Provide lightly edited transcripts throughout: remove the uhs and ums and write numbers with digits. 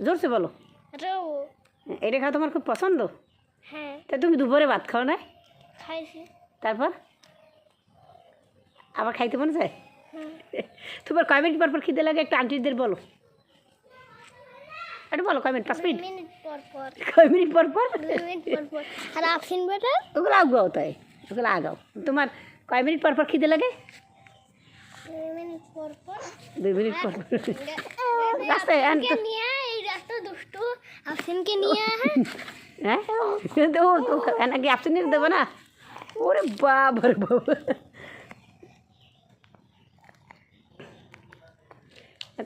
জোরসে বলো। এটা খাওয়া তোমার খুব পছন্দ? হ্যাঁ। তা তুমি দুপুরে ভাত খাও না? খাইছি। তারপর আবার খাইতে মনে চায়? তোমার কয় মিনিট পর পর খিদে লাগে একটু আন্টিদের বলো, একটু বলো। কয় মিনিট? 5 মিনিট? মিনিট পর পর। কয় মিনিট পর পর? 2 মিনিট পর পর। আর আফসিন বেটা ওগুলো আগাও, তাই ওগুলো আগাও। তোমার কয় মিনিট পর পর খিদে লাগে? 2 মিনিট পর পর। 2 মিনিট পর পর। রাস্তায় আফসিনকে নিয়ে এই রাস্তা দুষ্টু আফসিনকে নিয়ে হ্যাঁ তো নাকি আপনি নিয়ে দেবো না? ওরে বাবা রে বাবা।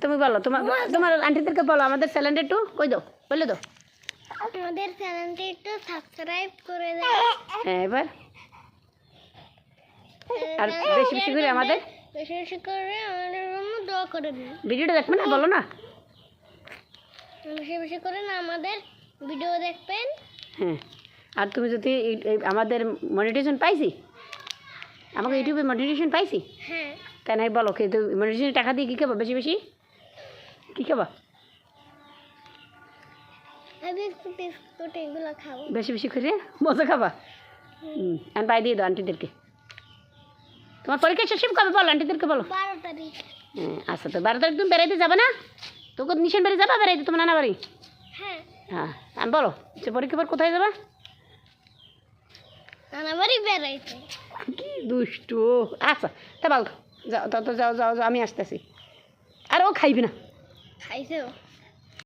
তুমি বলো, তোমার তোমার আন্টিদেরকে বলো আমাদের চ্যানেলটা একটু কই দাও, বলে দাও। আমাদের চ্যানেলটি একটু সাবস্ক্রাইব করে দাও। হ্যাঁ, এবার আর বেশি বেশি করে আমাদের বেশি বেশি করে আমাদের জন্য দোয়া করে দিন। ভিডিওটা দেখবে না, বলো না। বেশি বেশি করে না আমাদের ভিডিও দেখবেন। হ্যাঁ, আর তুমি যদি আমাদের মনিটাইজেশন পাইছি, আমাকে ইউটিউবে মনিটাইজেশন পাইছি, হ্যাঁ। তাই নাই বলো, কিন্তু মনিটাইজেশন টাকা দিয়ে কী খাবা? বেশি বেশি কী খাবা? আমি একটু বিস্কুট এগুলো খাবো। বেশি বেশি করে মজা খাবা। আমি পাই দিয়ে দাও আন্টিদেরকে। তোমার পরীক্ষা শেষ কবে বলো? আন্টিদেরকে বলো। 12 তারিখ। হ্যাঁ, আচ্ছা, তো 12 তারিখ তুমি বেড়াইতে যাবে না? তোকে নিশান বাড়ি যাবা বেড়াইতে, তোমার নানা বাড়ি? হ্যাঁ। হ্যাঁ, আমি বলো যে পরীক্ষা পর কোথায় যাবা? নানা বাড়ি বেড়াইতে। কি দুষ্টু। আচ্ছা, তা বল, যাও, তো যাও যাও যাও, আমি আসতেছি। আর ও খাইবি না? খাইছো?